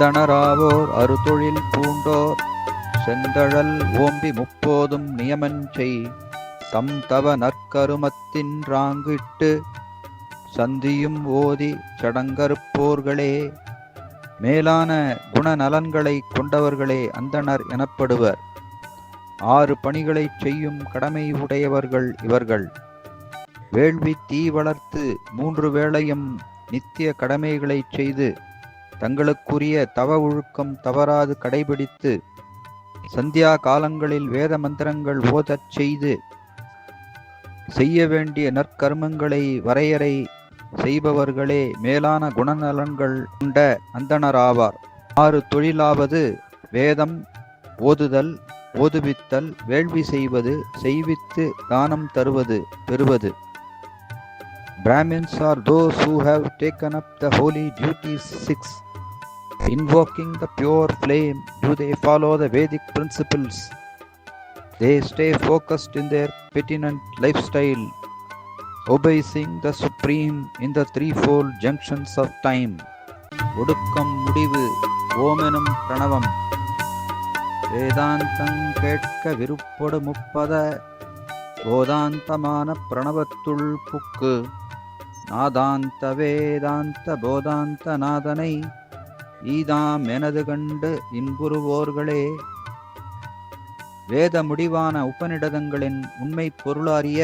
அந்தணராவோர் அறுதொழில் பூண்டோர் செந்தழல் ஓம்பி முப்போதும் நியமஞ்செய் தம் தவ நற்கருமத்தின் ராங்கிட்டு சந்தியும் ஓதி சடங்கறுப்போர்களே. மேலான குணநலன்களை கொண்டவர்களே அந்தணர் எனப்படுவர். 6 பணிகளைச் செய்யும் கடமை உடையவர்கள் இவர்கள். வேள்வி தீ வளர்த்து 3 வேளையும் நித்திய கடமைகளைச் செய்து தங்களுக்குரிய தவ ஒழுக்கம் தவறாது கடைபிடித்து சந்தியா காலங்களில் வேத மந்திரங்கள் ஓதச் செய்து செய்ய வேண்டிய நற்கர்மங்களை வரையறை செய்பவர்களே மேலான குணநலன்கள் கொண்ட அந்தணராவார். 6 தொழிலாவது வேதம் ஓதுதல், ஓதுவித்தல், வேள்வி செய்வது, செய்வித்து தானம் தருவது, பெறுவது. Brahmins are those who have taken up the holy duties 6. Invoking the pure flame, do they follow the Vedic principles? They stay focused in their pertinent lifestyle, obeying the Supreme in the threefold junctions of time. ஒடுக்கம் முடிவு ஓமெனும் பிரணவம் வேதாந்தங் கேட்க விருப்பொடு முப்பத போதாந்தமான பிரணவத்துள் book நாதாந்த வேதாந்த போதாந்த நாதனை ஈதாம் எனது கண்டு இன்புறுவோர்களே. வேத முடிவான உபநிடதங்களின் உண்மை பொருளாரிய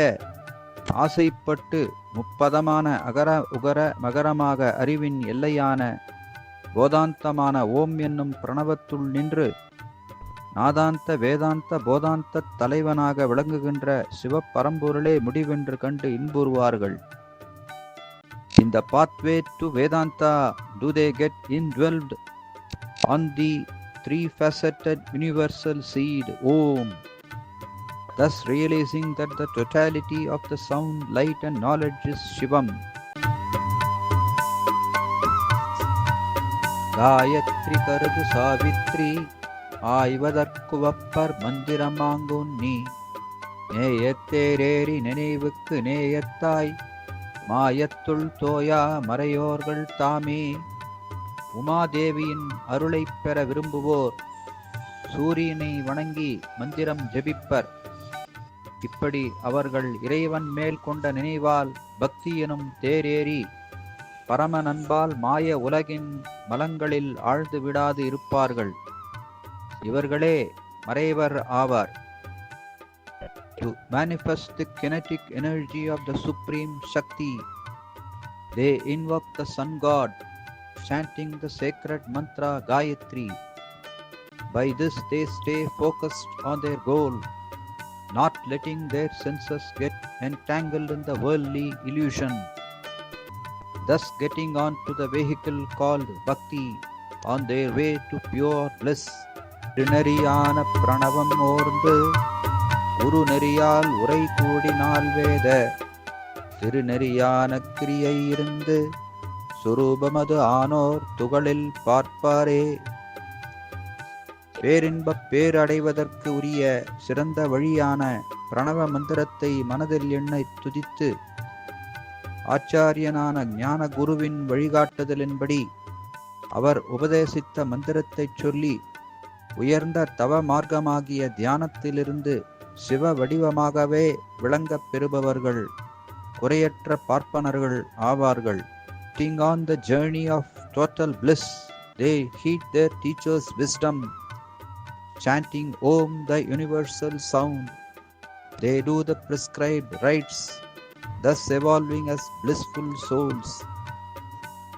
ஆசைப்பட்டு முப்பதமான அகர உகர மகரமாக அறிவின் எல்லையான போதாந்தமான ஓம் என்னும் பிரணவத்துள் நின்று நாதாந்த வேதாந்த போதாந்த தலைவனாக விளங்குகின்ற சிவப்பரம்பொருளே முடிவென்று கண்டு இன்புறுவார்கள். In the pathway to Vedanta, do they get indwelled on the three-faceted universal seed, Om, thus realizing that the totality of the sound, light and knowledge is Shivam. Gayatri karudu Savitri, ஆய்வதற்குவப்பர் மந்திரமாங்குன்னி நேயத்தேரேறி நினைவுக்கு நேயத்தாய் மாயத்துள் தோயா மறையோர்கள் தாமே. உமாதேவியின் அருளைப் பெற விரும்புவோர் சூரியனை வணங்கி மந்திரம் ஜெபிப்பர். இப்படி அவர்கள் இறைவன் மேல் கொண்ட நினைவால் பக்தி எனும் தேரேறி பரம நண்பால் மாய உலகின் மலங்களில் ஆழ்ந்து விடாது இருப்பார்கள். இவர்களே மறைவர் ஆவார். To manifest the kinetic energy of the Supreme Shakti, they invoke the Sun God, chanting the sacred mantra Gayatri. By this they stay focused on their goal, not letting their senses get entangled in the worldly illusion, thus getting on to the vehicle called Bhakti on their way to pure bliss. திருநெறியான பிரணவம் ஓர்ந்து குரு நெறியால் உரை கூடினால் வேத திருநெறியான கிரியை இருந்து சுரூபமது ஆனோர் துகளில் பார்ப்பாரே. பேரின்பப் பேரடைவதற்கு உரிய சிறந்த வழியான பிரணவ மந்திரத்தை மனதில் எண்ண துதித்து ஆச்சாரியனான ஞான குருவின் வழிகாட்டுதலின்படி அவர் உபதேசித்த மந்திரத்தைச் சொல்லி உயர்ந்த தவ மார்க்கமாகிய தியானத்திலிருந்து சிவ வடிவமாகவே விளங்கப் பெறுபவர்கள் குறையற்ற பார்ப்பனர்கள் ஆவார்கள். On the journey of total bliss, they heed their teacher's wisdom, chanting Om, the universal sound. They do the prescribed rites, thus evolving as blissful souls.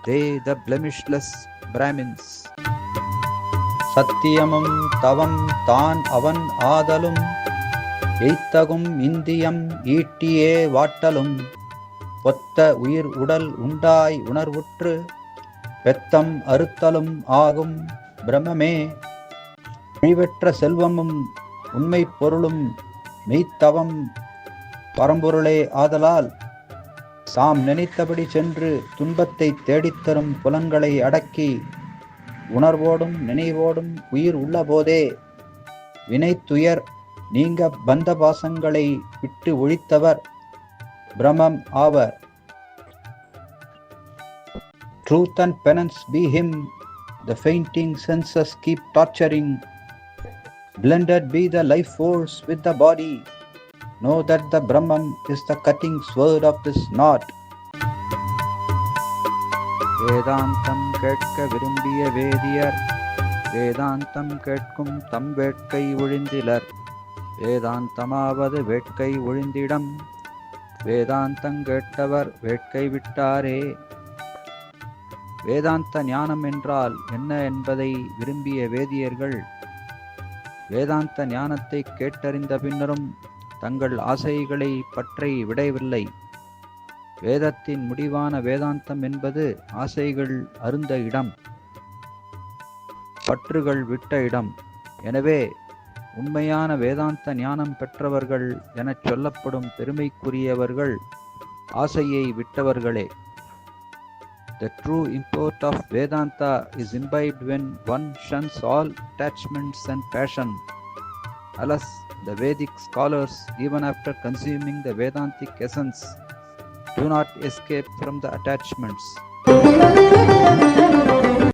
They, the blemishless Brahmins. சத்தியமும் தவம் தான் அவன் ஆதலும் எய்த்தகும் இந்தியம் ஈட்டியே வாட்டலும் ஒத்த உயிர் உடல் உண்டாய் உணர்வுற்று பெத்தம் அறுத்தலும் ஆகும் பிரமமே. அழிவற்ற செல்வமும் உண்மை பொருளும் மெய்த்தவம் பரம்பொருளே ஆதலால் தாம் நினைத்தபடி சென்று துன்பத்தை தேடித்தரும் புலன்களை அடக்கி உணர்வோடும் நினைவோடும் உயிர் உள்ள போதே வினைத்துயர் நீங்க பந்த பாசங்களை விட்டு ஒழித்தவர் பிரமம் ஆவர். Truth and penance be him the fainting senses keep torturing. Blended be the life force with the body. Know that the Brahman is the cutting sword of this knot. வேதாந்தம் கேட்க விரும்பிய வேதியர் வேதாந்தம் கேட்கும் தம் வேட்கை ஒழிந்திலர். வேதாந்தமாவது வேட்கை ஒழிந்திடம். வேதாந்தங் கேட்டவர் வேட்கை விட்டாரே. வேதாந்த ஞானம் என்றால் என்ன என்பதை விரும்பிய வேதியர்கள் வேதாந்த ஞானத்தை கேட்டறிந்த பின்னரும் தங்கள் ஆசைகளை பற்றி விடவில்லை. வேதத்தின் முடிவான வேதாந்தம் என்பது ஆசைகள் அருந்த இடம், பற்றுகள் விட்ட இடம். எனவே உண்மையான வேதாந்த ஞானம் பெற்றவர்கள் எனச் சொல்லப்படும் பெருமைக்குரியவர்கள் ஆசையை விட்டவர்களே. The true import of Vedanta is imbibed when one shuns all attachments and passion. Alas, the Vedic scholars, even after consuming the Vedantic essence, do not escape from the attachments.